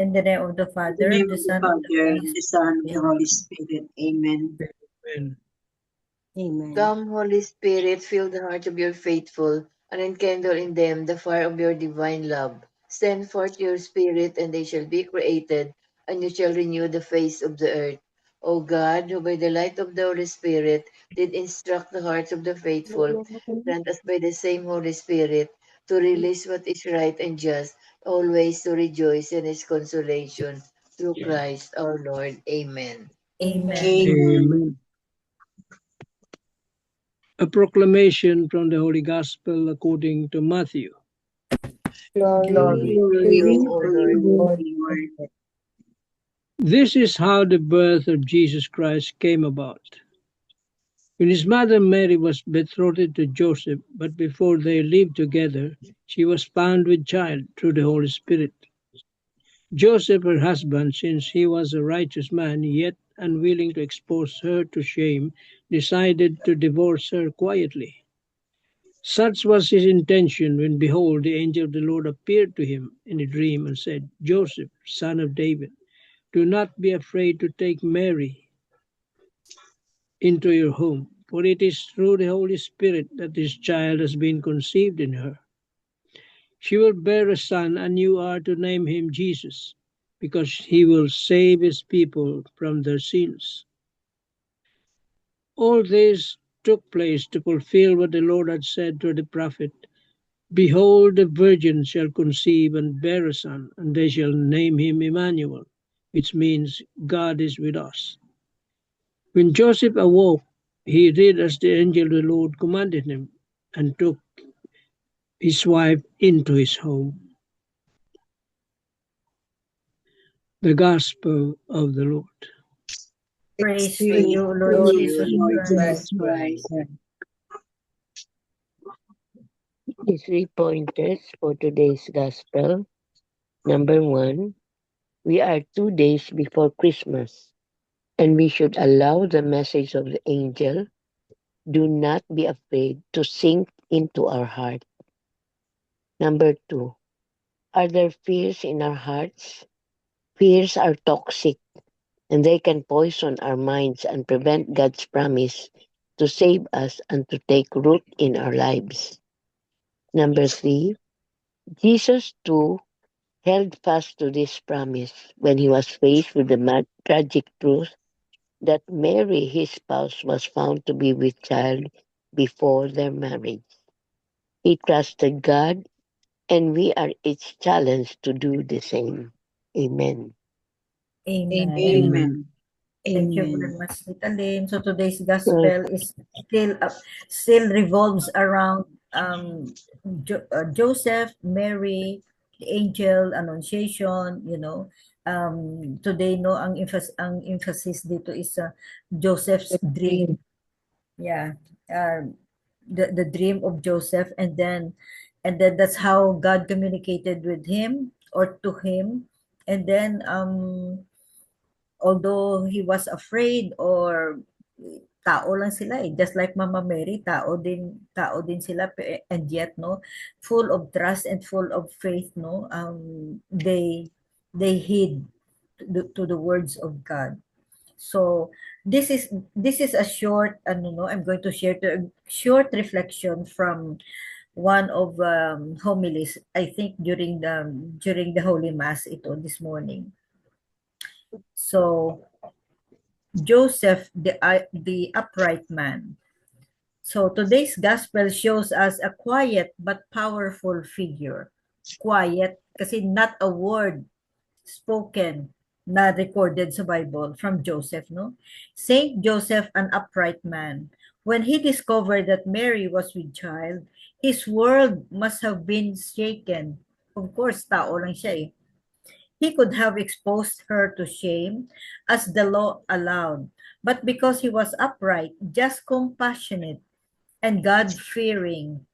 In the name of the In Father, the name the of the Son, and the Father, Holy the Son, and the Spirit. Holy Spirit. Amen. Amen. Amen. Come, Holy Spirit, fill the hearts of your faithful, and enkindle in them the fire of your divine love. Send forth your Spirit, and they shall be created, and you shall renew the face of the earth. O God, who by the light of the Holy Spirit did instruct the hearts of the faithful, grant us by the same Holy Spirit to release what is right and just, always to rejoice in his consolation. Through Christ our Lord. Amen. Amen. Amen. A proclamation from the Holy Gospel according to Matthew. Glory Glory to you, O Lord. Lord. This is how the birth of Jesus Christ came about. When his mother Mary was betrothed to Joseph, but before they lived together, she was found with child through the Holy Spirit. Joseph, her husband, since he was a righteous man, yet unwilling to expose her to shame, decided to divorce her quietly. Such was his intention when, behold, the angel of the Lord appeared to him in a dream and said, Joseph, son of David, do not be afraid to take Mary into your home, for it is through the Holy Spirit that this child has been conceived in her. She will bear a son, and you are to name him Jesus, because he will save his people from their sins. All this took place to fulfill what the Lord had said to the prophet, Behold, the virgin shall conceive and bear a son, and they shall name him Emmanuel, which means God is with us. When Joseph awoke, he did as the angel of the Lord commanded him, and took his wife into his home. The Gospel of the Lord. Praise to you, Lord Jesus Christ. The 3 pointers for today's Gospel. Number 1, we are 2 days before Christmas, and we should allow the message of the angel, do not be afraid, to sink into our heart. Number 2, are there fears in our hearts? Fears are toxic, and they can poison our minds and prevent God's promise to save us and to take root in our lives. Number 3, Jesus too held fast to this promise when he was faced with the tragic truth that Mary, his spouse, was found to be with child before their marriage. He trusted God, and we are each challenged to do the same. Amen. Amen. Amen. Thank you very much, Tita Lynn. So today's gospel is still revolves around Joseph, Mary, the angel annunciation. Today no ang emphasis dito is Joseph's dream. Yeah, the dream of Joseph, and then that's how God communicated with him or to him, and then although he was afraid or tao lang sila just like Mama Mary, tao din sila and yet no, full of trust and full of faith, no, they heed to the words of God. So this is a short no, I'm going to share a short reflection from one of homilies, I think during the Holy Mass ito this morning. So Joseph, the upright man. So today's gospel shows us a quiet but powerful figure. Quiet kasi not a word spoken na recorded sa Bible from Joseph, no? Saint Joseph, an upright man. When he discovered that Mary was with child, his world must have been shaken. Of course, tao lang siya eh. He could have exposed her to shame as the law allowed, but because he was upright, just compassionate, and God-fearing,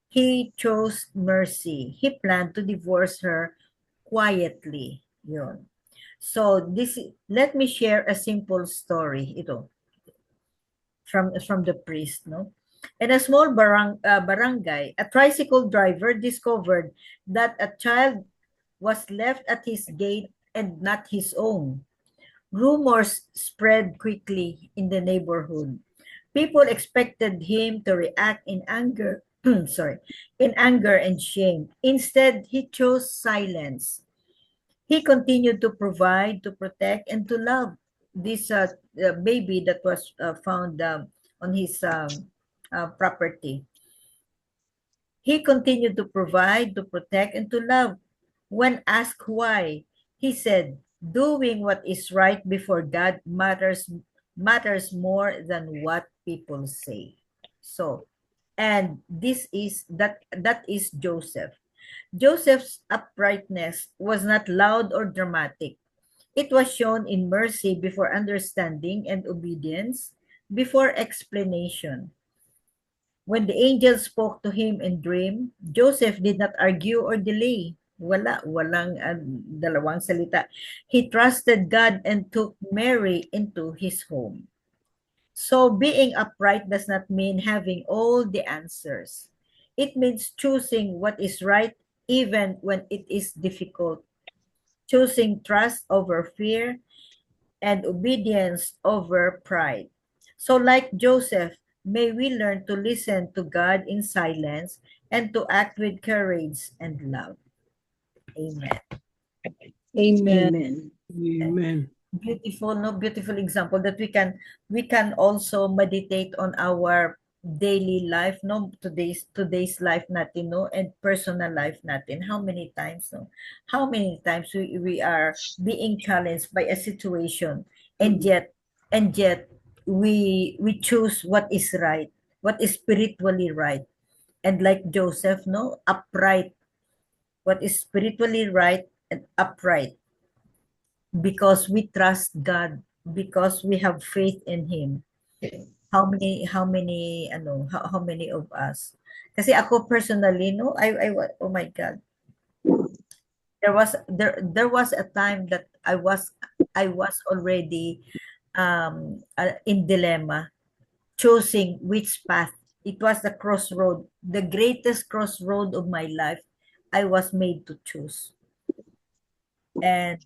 he chose mercy. He planned to divorce her quietly. Yun. So let me share a simple story ito from the priest, no? In a small barangay, a tricycle driver discovered that a child was left at his gate and not his own. Rumors spread quickly in the neighborhood. People expected him to react in anger, in anger and shame. Instead, he chose silence. He continued to provide, to protect, and to love this baby that was found on his property. He continued to provide, to protect, and to love. When asked why, he said, "Doing what is right before God matters more than what people say." So, and that is Joseph. Joseph's uprightness was not loud or dramatic. It was shown in mercy before understanding and obedience before explanation. When the angel spoke to him in dream, Joseph did not argue or delay. Walang dalawang salita. He trusted God and took Mary into his home. So being upright does not mean having all the answers. It means choosing what is right even when it is difficult, choosing trust over fear and obedience over pride. So, like Joseph, may we learn to listen to God in silence and to act with courage and love. Amen. Amen. Amen. Amen. Beautiful, no? Beautiful example that we can also meditate on our daily life, no? Today's life natin, no? And personal life natin. How many times, no? How many times we are being challenged by a situation, and yet we choose what is right, what is spiritually right. And like Joseph, no? Upright, what is spiritually right and upright, because we trust God, because we have faith in him. How many of us? Kasi ako personally, no, oh my God, there was a time that I was already in dilemma, choosing which path. It was the crossroad, the greatest crossroad of my life. I was made to choose, and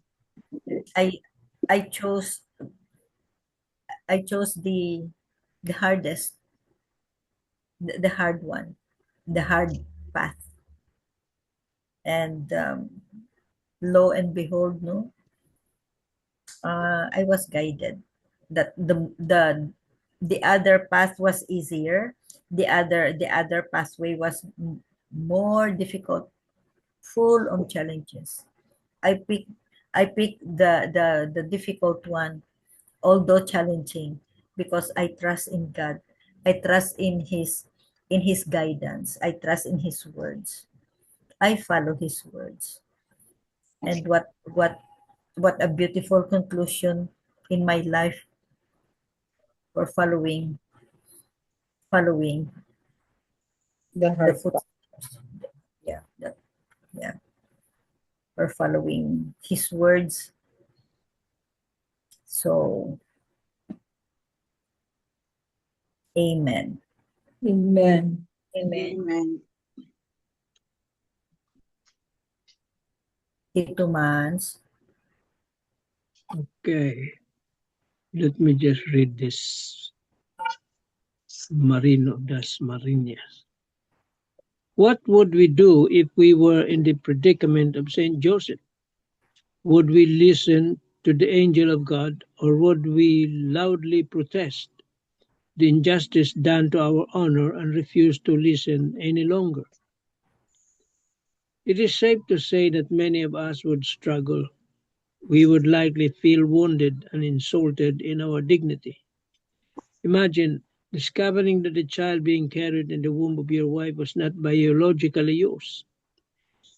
I I chose I chose the hardest, the hard one, the hard path. And lo and behold, no, I was guided that the other path was easier. The other pathway was more difficult, full of challenges. I picked I picked the difficult one, although challenging, because I trust in God. I trust in his guidance. I trust in his words. I follow his words. And what a beautiful conclusion in my life for following The the hard part. footsteps. Yeah, yeah, for following his words. So, amen. Amen. Amen. Tito Mans. Okay. Let me just read this. Marino das Marinas. What would we do if we were in the predicament of Saint Joseph? Would we listen to the angel of God, or would we loudly protest the injustice done to our honor and refuse to listen any longer? It is safe to say that many of us would struggle. We would likely feel wounded and insulted in our dignity. Imagine discovering that the child being carried in the womb of your wife was not biologically yours.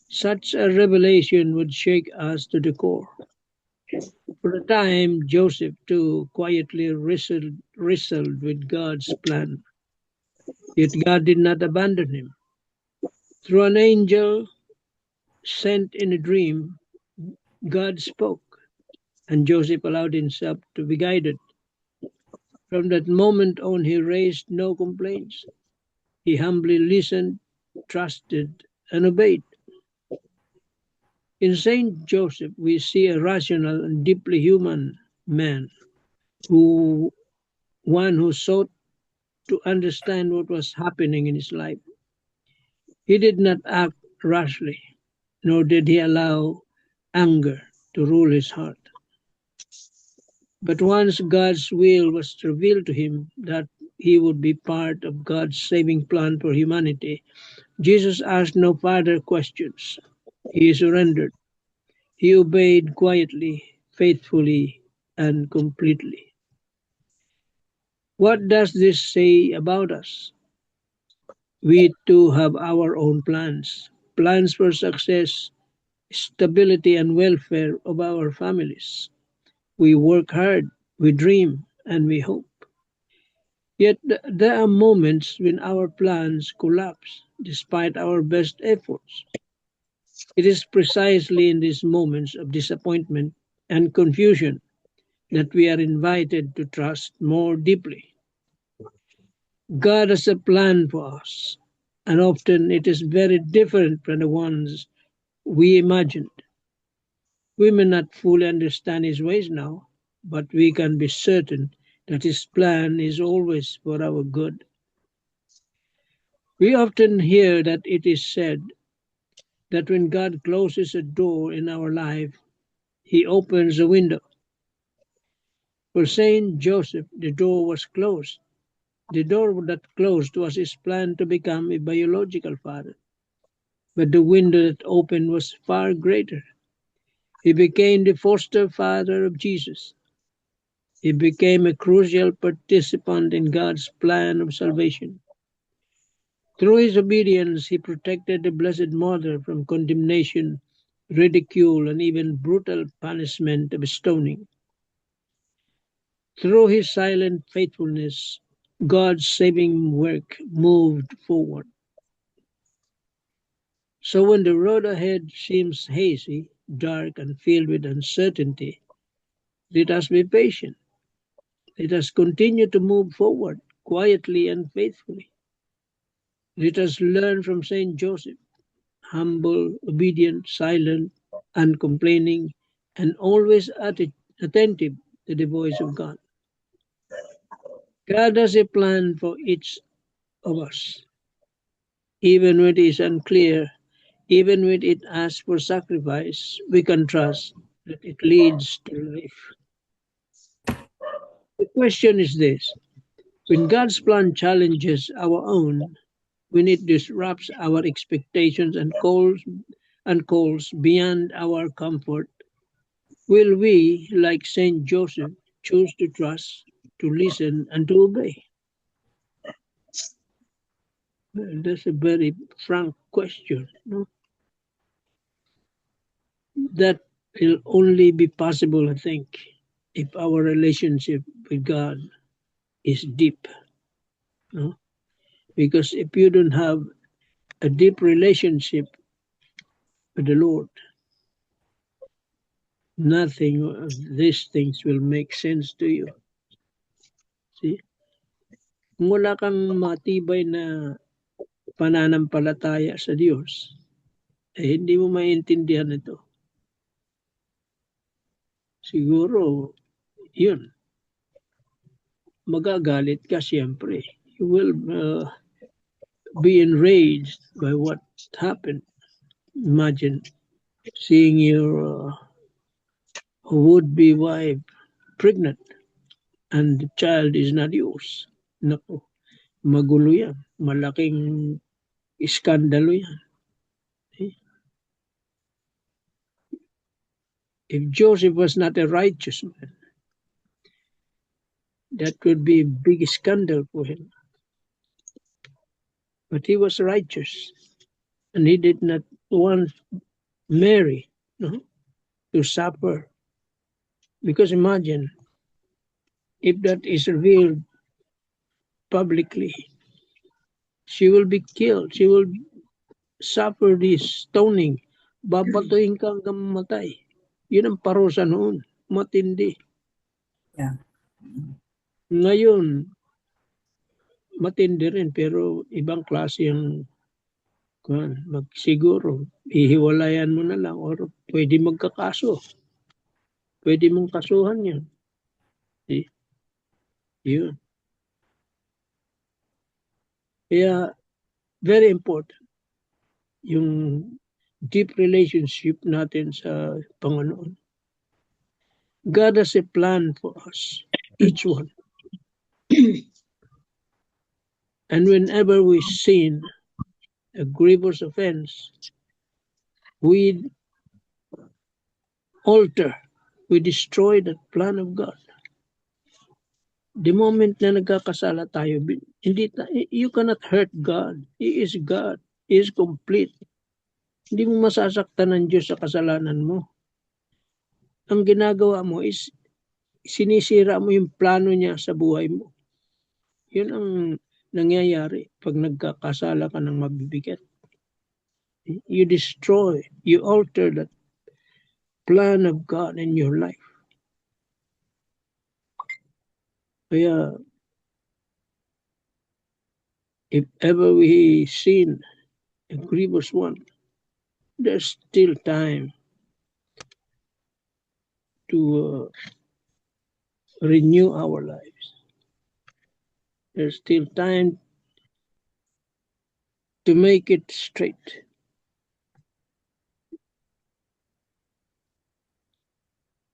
Such a revelation would shake us to the core. For a time, Joseph too quietly wrestled with God's plan. Yet God did not abandon him. Through an angel sent in a dream, God spoke, and Joseph allowed himself to be guided. From that moment on, he raised no complaints. He humbly listened, trusted, and obeyed. In Saint Joseph, we see a rational and deeply human man, one who sought to understand what was happening in his life. He did not act rashly, nor did he allow anger to rule his heart. But once God's will was revealed to him that he would be part of God's saving plan for humanity, Jesus asked no further questions. He surrendered. He obeyed quietly, faithfully, and completely. What does this say about us? We too have our own plans, plans for success, stability, and welfare of our families. We work hard, we dream, and we hope. Yet there are moments when our plans collapse despite our best efforts. It is precisely in these moments of disappointment and confusion that we are invited to trust more deeply. God has a plan for us, and often it is very different from the ones we imagined. We may not fully understand His ways now, but we can be certain that His plan is always for our good. We often hear that it is said that when God closes a door in our life, He opens a window. For Saint Joseph, the door was closed. The door that closed was his plan to become a biological father. But the window that opened was far greater. He became the foster father of Jesus. He became a crucial participant in God's plan of salvation. Through his obedience, he protected the Blessed Mother from condemnation, ridicule, and even brutal punishment of stoning. Through his silent faithfulness, God's saving work moved forward. So when the road ahead seems hazy, dark, and filled with uncertainty, let us be patient. Let us continue to move forward quietly and faithfully. Let us learn from Saint Joseph, humble, obedient, silent, uncomplaining, and always attentive to the voice of God. God has a plan for each of us. Even when it is unclear, even when it asks for sacrifice, we can trust that it leads to life. The question is this: when God's plan challenges our own, when it disrupts our expectations and calls beyond our comfort, will we, like Saint Joseph, choose to trust, to listen, and to obey? Well, that's a very frank question. No? That will only be possible, I think, if our relationship with God is deep. No? Because if you don't have a deep relationship with the Lord, nothing of these things will make sense to you. See? Kung wala kang matibay na pananampalataya sa Diyos, hindi mo maintindihan ito. Siguro, yun, magagalit ka siyempre. You will be enraged by what happened. Imagine seeing your would-be wife pregnant and the child is not yours. Naku, magulo yan. Malaking iskandalo yan. If Joseph was not a righteous man, that would be a big scandal for him. But he was righteous, and he did not want Mary to suffer. Because imagine, if that is revealed publicly, she will be killed. She will suffer this stoning. Babatuhin ka hanggang mamatay. Yun ang parusa noon. Matindi. Yeah. Ngayon, matindi rin, pero ibang klase yung siguro, ihiwalayan mo na lang or pwede magkakaso. Pwede mong kasuhan yan. Yun. Kaya, very important yung deep relationship natin sa Panginoon. God has a plan for us, each one. And whenever we sin a grievous offense, we alter, we destroy that plan of God. The moment na nagkakasala tayo, you cannot hurt God. He is God. He is complete. Hindi mo masasaktan ng Diyos sa kasalanan mo. Ang ginagawa mo is sinisira mo yung plano niya sa buhay mo. Yun ang nangyayari pag nagkakasala ka ng mabibigat. You destroy, you alter that plan of God in your life. Kaya, if ever we sin a grievous one, there's still time to renew our lives. There's still time to make it straight.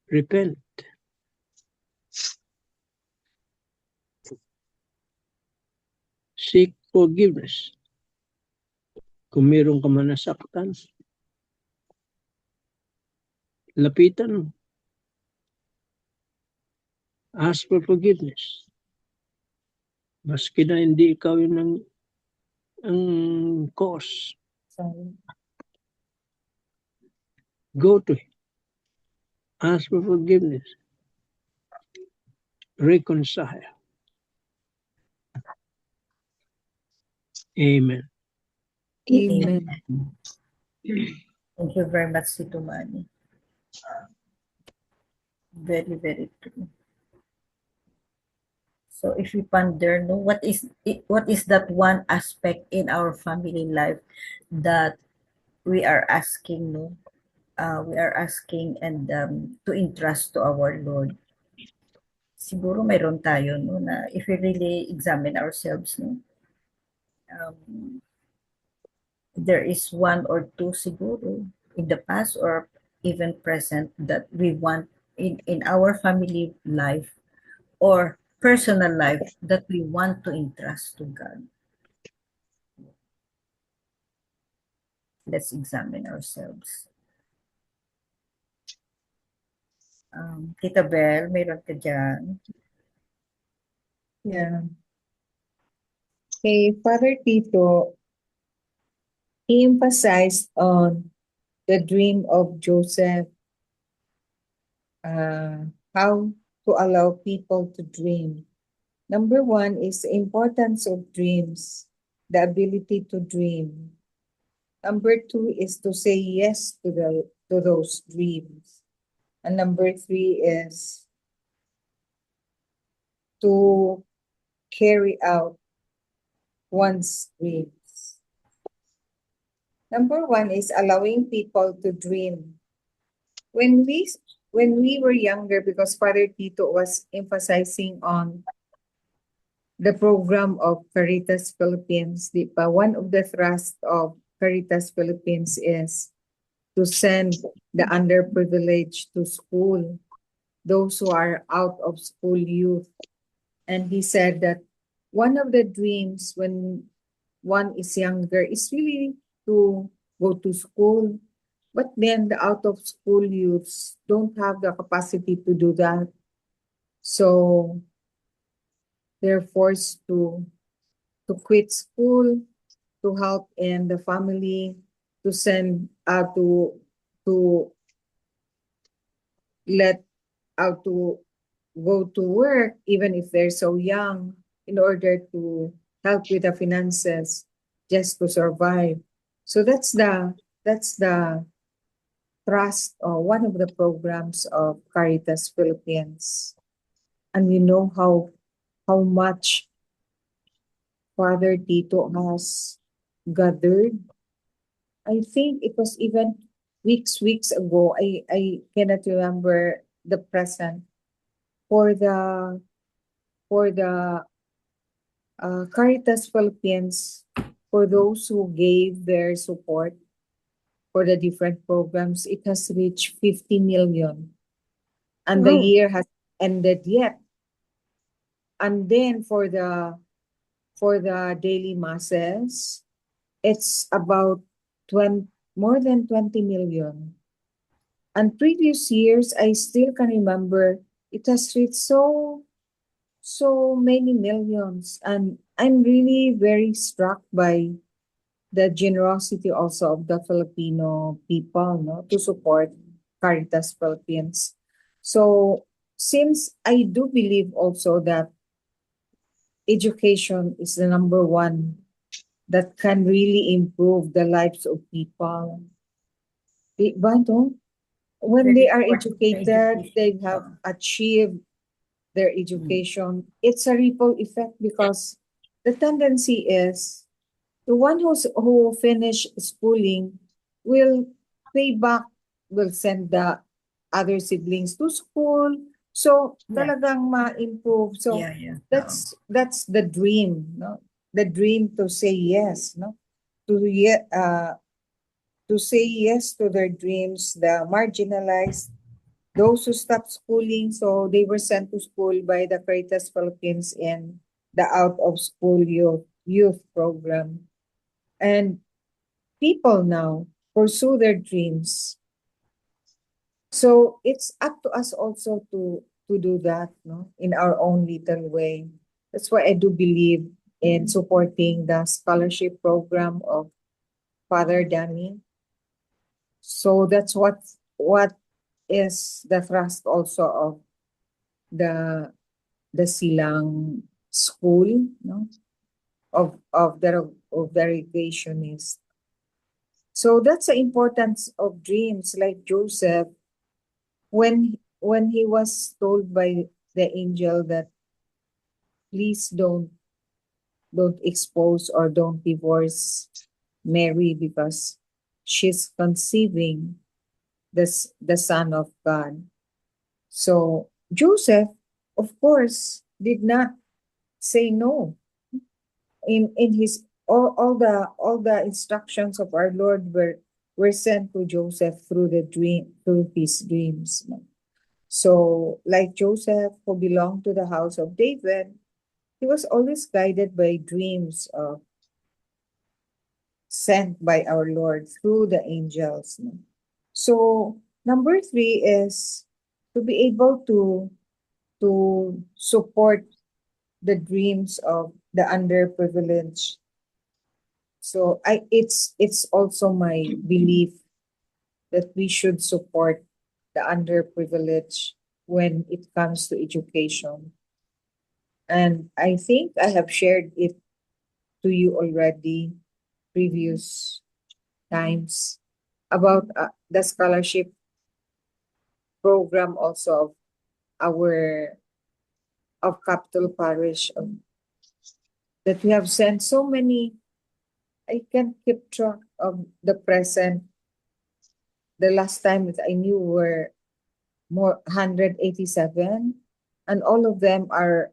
Repent. Seek forgiveness. Kung meron ka man nasaktan, lapitan mo. Ask for forgiveness. Maski na hindi ikaw yun ang cause. Sorry. Go to him. Ask for forgiveness. Reconcile. Amen. Amen. Thank you very much, Tito Manny. Very, very true. So if we ponder, no, what is that one aspect in our family life that we are asking, no, we are asking and to entrust to our Lord? Siguro mayroon tayo, no, na if we really examine ourselves, no, there is one or two siguro in the past or even present that we want in our family life or personal life that we want to entrust to God. Let's examine ourselves. Tita Bel, mayroon ka dyan? Yeah. Okay, Father Tito, he emphasized on the dream of Joseph, how to allow people to dream. Number one is the importance of dreams, the ability to dream. Number two is to say yes to those dreams. And number three is to carry out one's dreams. Number one is allowing people to dream. When we were younger, because Father Tito was emphasizing on the program of Caritas Philippines, one of the thrusts of Caritas Philippines is to send the underprivileged to school, those who are out of school youth. And he said that one of the dreams when one is younger is really to go to school. But then the out of school youths don't have the capacity to do that. So they're forced to quit school, to help in the family, to send to let out to go to work even if they're so young in order to help with the finances just to survive. So that's the trust or one of the programs of Caritas Philippines. And we know how much Father Tito has gathered. I think it was even weeks ago, I cannot remember the present for the Caritas Philippines, for those who gave their support for the different programs. It has reached 50 million, and the Oh, year has ended yet. And then for the daily masses, it's about 20, more than 20 million. And previous years, I still can remember it has reached so many millions. And I'm really very struck by the generosity also of the Filipino people, no, to support Caritas Philippines. So since I do believe also that education is the number one that can really improve the lives of people. Diba, no? When very they are important the educated, education. they have achieved their education. It's a ripple effect because the tendency is the one who finish schooling will pay back, will send the other siblings to school. So Yeah, talagang ma-improve. So yeah. that's the dream, no? The dream to say yes, no? To say yes to their dreams, the marginalized, those who stopped schooling, so they were sent to school by the Caritas Philippines in the out of school youth program. And people now pursue their dreams. So it's up to us also to do that, no, in our own little way. That's why I do believe in supporting the scholarship program of Father Danny. So that's what is the thrust also of the the Silang school, no, of the recreationist. So that's the importance of dreams, like Joseph, when he was told by the angel that please don't expose or don't divorce Mary because she's conceiving the son of God. So Joseph, of course, did not say no. In his all the instructions of our Lord were sent to Joseph through his dreams. So like Joseph, who belonged to the house of David, he was always guided by dreams sent by our Lord through the angels. So number three is to be able to support the dreams of the underprivileged. So it's also my belief that we should support the underprivileged when it comes to education. And I think I have shared it to you already previous times about the scholarship program also of our of Capital Parish, that we have sent so many. I can't keep track of the present. The last time that I knew were more 187, and all of them are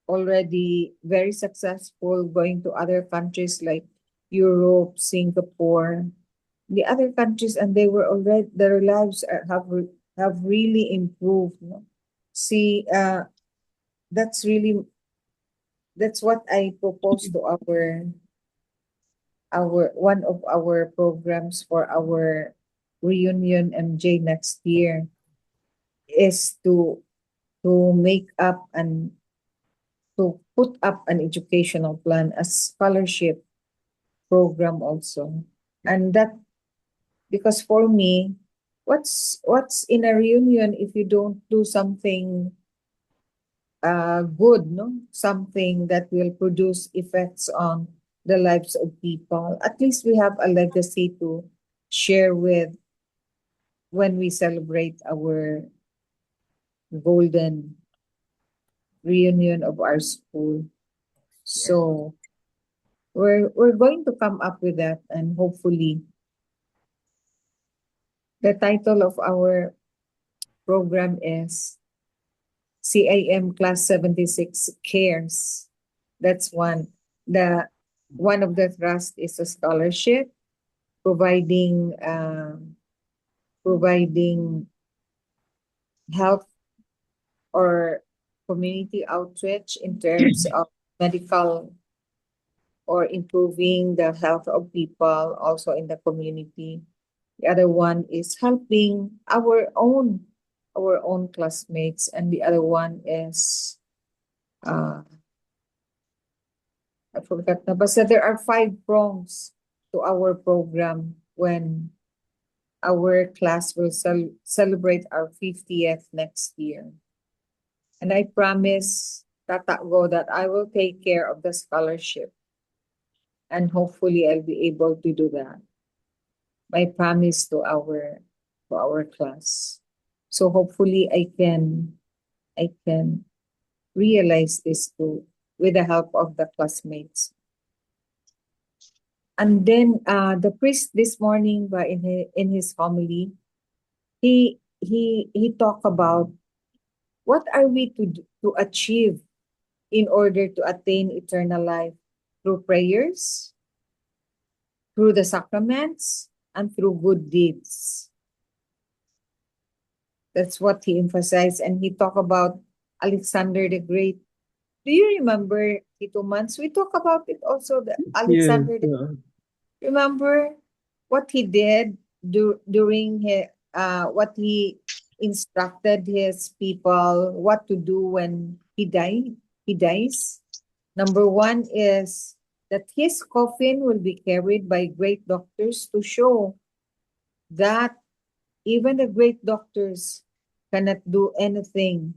already very successful, going to other countries like Europe, Singapore, the other countries, and they were already their lives have really improved. No? See, that's what I propose to our one of our programs for our reunion MJ next year is to make up and to put up an educational plan, a scholarship program also. And that, because for me, what's in a reunion if you don't do something good, no? Something that will produce effects on the lives of people. At least we have a legacy to share with when we celebrate our golden reunion of our school. So we're going to come up with that, and hopefully The title of our program is CIM Class 76 Cares. That's one. One of the trust is a scholarship, providing health or community outreach in terms of medical or improving the health of people also in the community. The other one is helping our own classmates, and the other one is I forgot na. Basta there are 5 prongs to our program when our class will celebrate our 50th next year. And I promise Tata Go that I will take care of the scholarship. And hopefully I'll be able to do that. My promise to our class. So hopefully I can realize this too with the help of the classmates. And then the priest this morning, in his homily, he talked about what are we to achieve in order to attain eternal life through prayers, through the sacraments, and through good deeds. That's what he emphasized, and he talked about Alexander the Great. Do you remember, Tito Mans? We talk about it also. Alexander the Great. Remember what he did during what he instructed his people what to do when he dies. Number 1 is that his coffin will be carried by great doctors to show that even the great doctors cannot do anything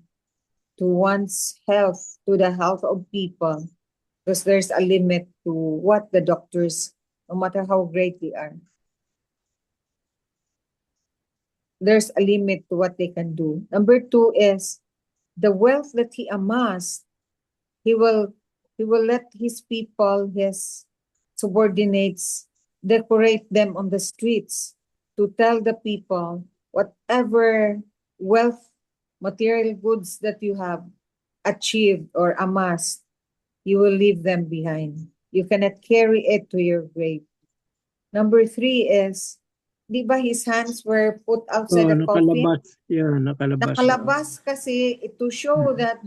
to one's health, to the health of people, because there's a limit to what the doctors, no matter how great they are, there's a limit to what they can do. Number 2 is the wealth that he amassed, he will let his people, his subordinates, decorate them on the streets to tell the people whatever wealth, material goods that you have achieved or amassed, you will leave them behind. You cannot carry it to your grave. Number 3 is, di ba his hands were put outside the coffin? Nakalabas kasi to show that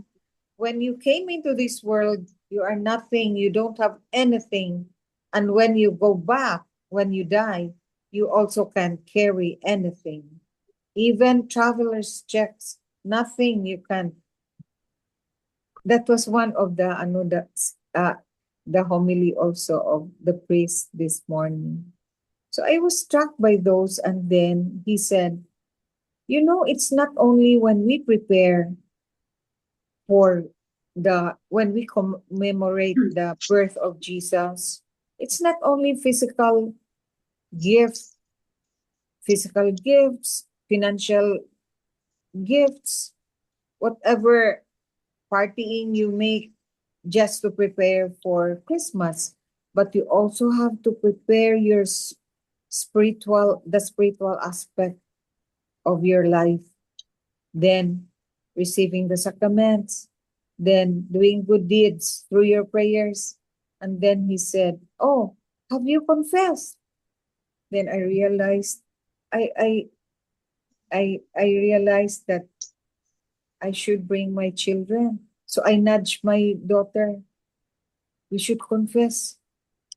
when you came into this world, you are nothing, you don't have anything. And when you go back, when you die, you also can't carry anything. Even traveler's checks, nothing you can. That was one of the homily also of the priest this morning. So I was struck by those, and then he said, it's not only when we prepare when we commemorate the birth of Jesus, it's not only physical gifts, financial gifts, whatever partying you make just to prepare for Christmas, but you also have to prepare your spiritual aspect of your life, then receiving the sacraments, then doing good deeds through your prayers. And then he said, "Oh, have you confessed?" Then I realized I realized that I should bring my children. So I nudged my daughter, we should confess.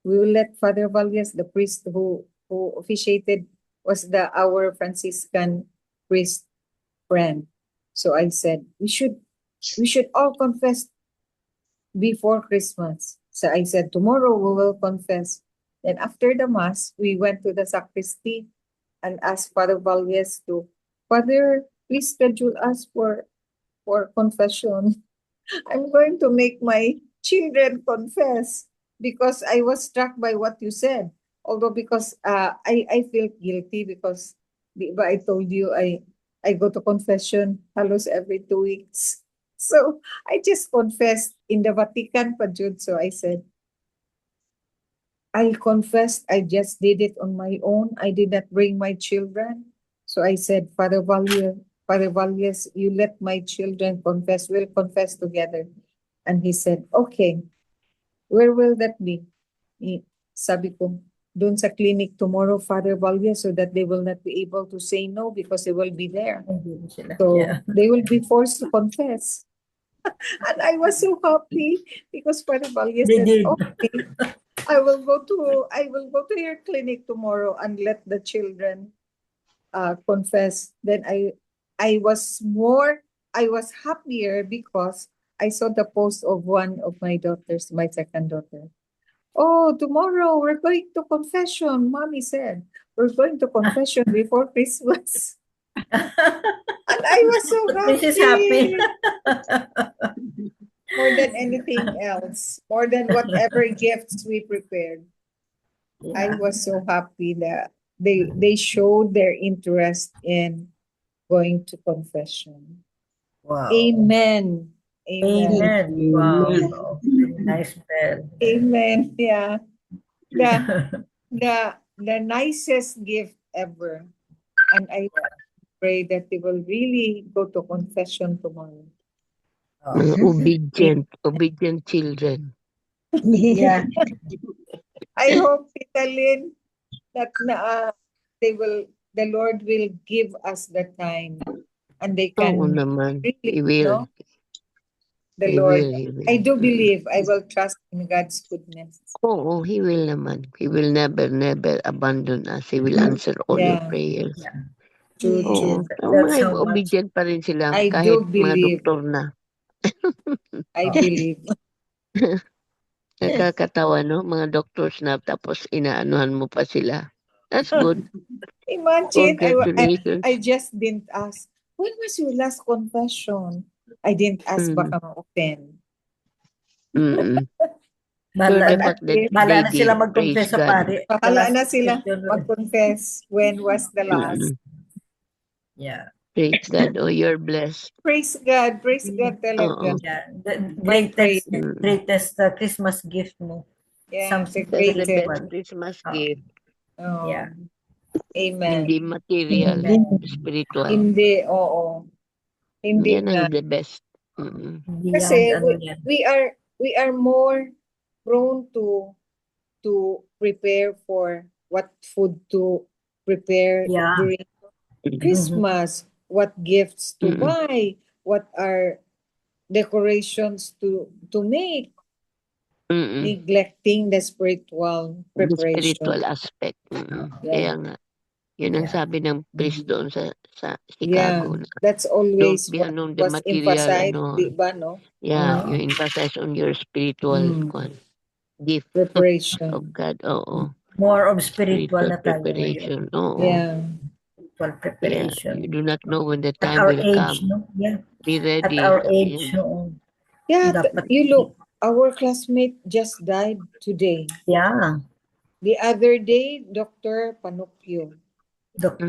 We will let Father Valles, the priest who officiated, was our Franciscan priest friend. So I said, we should all confess before Christmas. So I said, tomorrow we will confess. Then after the Mass, we went to the sacristy and asked Father Valles to, Father, please schedule us for confession. I'm going to make my children confess, because I was struck by what you said. Although because I feel guilty because I told you I go to confession halos every 2 weeks. So I just confessed in the Vatican pa jud. So I said, I confessed, I just did it on my own. I did not bring my children. So I said, Father Valias, you let my children confess. We'll confess together. And he said, okay, where will that be? Sabi ko, doon sa clinic tomorrow, Father Valias, so that they will not be able to say no because they will be there. Hindi sila. So Yeah. they will be forced to confess. And I was so happy because Father Valias They said, did. okay, I will go to your clinic tomorrow and let the children confess. Then I was happier because I saw the post of one of my daughters, my second daughter. Oh, tomorrow we're going to confession. Mommy said we're going to confession before Christmas. And I was so This is happy. More than anything else, more than whatever gifts we prepared. I Yeah. was so happy that they showed their interest in going to confession. Wow. Amen. Amen. Amen. Wow. Amen. Oh, very nice bell. Amen. Yeah. The nicest gift ever. And I pray that they will really go to confession tomorrow. Mga Oh. obedient children. Yeah. I hope, Tita Lynn, that the Lord will give us the time and they Oo can naman. really, He will. the He Lord. will. He will. I do believe I will trust in God's goodness. Oo, He will naman. He will never abandon us. He will answer all your Yeah. prayers. True, Oo. true. That's Mga how much. obedient pa rin sila I kahit do mga believe. doktor na. I believe. Nakakatawa, no? Mga doctors na tapos inaanuhan mo pa sila. That's good. Imagine, Congratulations. I just didn't ask, when was your last confession? I didn't ask, baka ma-offend. Mm-mm. Bahala the na. fact that Bahala na they sila did, mag-confess praise sa God. pari. Bahala Last na sila question. mag-confess when was the last. Yeah. Praise God. Oh, you're blessed. Praise God talaga. Oo. Yeah. The My prayer. greatest Christmas gift mo. Yeah, Something the That's the greatest. best Christmas Oh. gift. Oh. Yeah. Amen. Hindi material, spiritual. Hindi, oo. Hindi Yan nga. ang the best. Mm-mm. Kasi Beyond yan. we are more prone to prepare for what food to prepare Yeah. during Christmas, what gifts to Mm-mm. buy, what are decorations to make, Mm-mm. neglecting the spiritual The preparation. spiritual aspect. Mm-mm. Yeah. Kaya nga. Yun ang Yeah. sabi ng priest doon sa Yeah, Chicago. that's always Don't be what the was material, emphasized, di ba, no? Yeah, you emphasize on your spiritual gift Preparation. of God. Oo. More of spiritual na tayo ngayon. preparation. Oo. Yeah. Spiritual Yeah. preparation. You do not know when the At time our will age, come. no? Yeah. Be ready. At our Sabi age, niya. no? Yeah, Dapat- you look, our classmate just died today. Yeah. The other day, Dr. Panupio. Dr.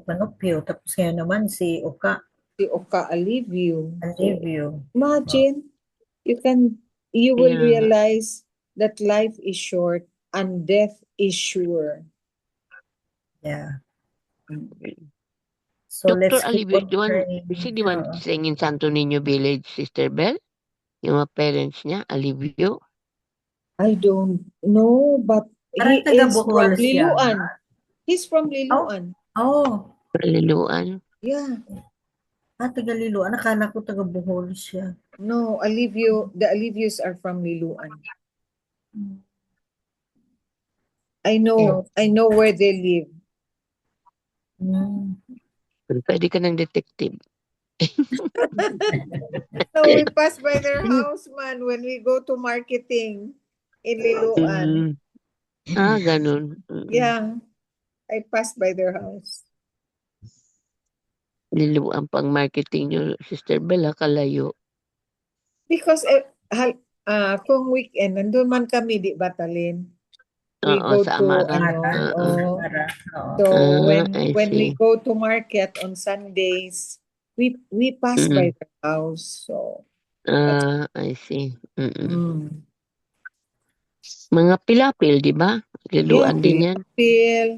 Panupio. Tapos ngayon naman si Oka. Si Oka Alivio. Alivio. Imagine, you will Yeah. realize that life is short and death is sure. Yeah. So Dr. let's keep Alivio, on praying. is he the one staying in Santo Niño Village, Sister Bell? Yung mga parents niya, Alivio? I don't know, but Parang he taga is from Bohol siya. Liloan. He's from Liloan. Oh. Paliluan? Yeah. Taga Liloan. Nakala ko taga Bohol siya. No, the Alivios are from Liloan. I know where they live. Pwede ka ng detective. No, we pass by their house, man, when we go to marketing in Liloan. Ganun. Yeah, I passed by their house. Liluan pang marketing nyo, Sister Bella, kalayo. Because kung weekend, nandun man kami, di ba, Talin? We Oo, go sa to, Amara. So, when we go to market on Sundays, we pass by their house. So, I see. Mga pilapil, di ba? Liluan din yan. Pilapil,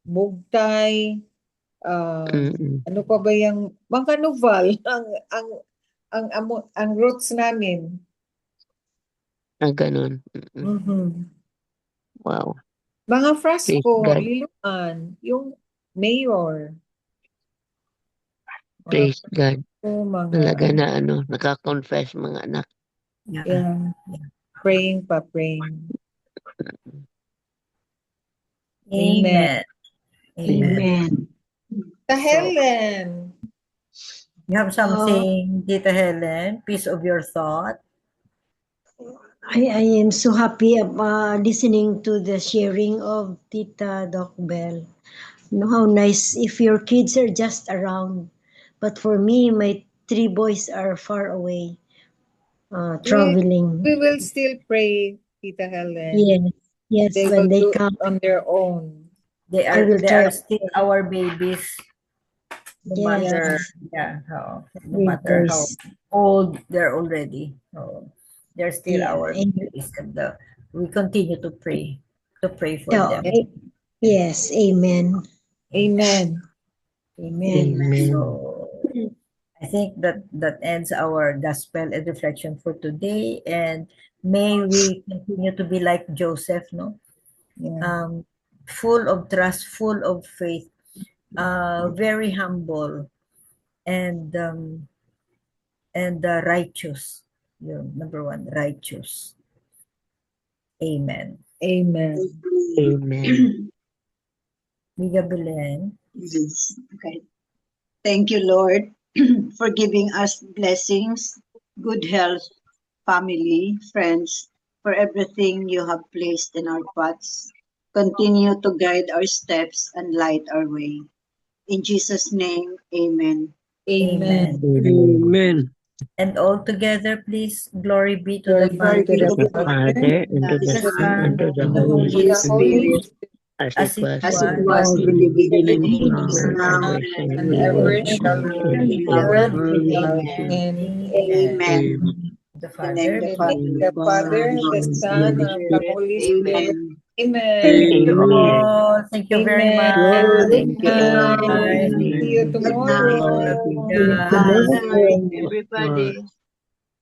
Mugtay, Ano pa ba yung mga novel ang roots namin. Ganun. Wow. Mga frasco, God. liluan, yung mayor. Praise God. Mga Talaga na naka-confess mga anak. yeah. Praying. Amen. Amen. Tita Helen. You have something, Tita Helen? Piece of your thought? I am so happy listening to the sharing of Tita Doc Bell. You know how nice if your kids are just around. But for me, my 3 boys are far away, traveling. We will still pray, Tita Helen. Yes, They when will they do come. it on their own. They I will are try. still our babies. No matter, no matter how old they're already. So they're still our babies, and we continue to pray for them. Yes, amen. Amen. So I think that ends our gospel and reflection for today, and may we continue to be like Joseph, no? Yeah. Full of trust, full of faith, very humble, and righteous. Number 1, righteous. Amen. Amen. Miga Belen. Okay. Thank you, Lord, for giving us blessings, good health, family, friends, for everything you have placed in our paths. Continue to guide our steps and light our way. In Jesus' name, amen. Amen. Amen. And all together, please, glory be to the Glory be to Father, the Father, and to the Son, and to the and the Holy Holy Spirit, Spirit, as as it it was As it in was was in the beginning, now, is and now, ever shall and be, ever world shall without be, end. world without without end. Amen. the In the name Father. of the Father, The Father, the and Son, and the Holy Spirit. Amen. Thank you Amen. all. Thank you very Amen. much. Thank you all. Bye. See you Good night. tomorrow. God. Good night, everybody.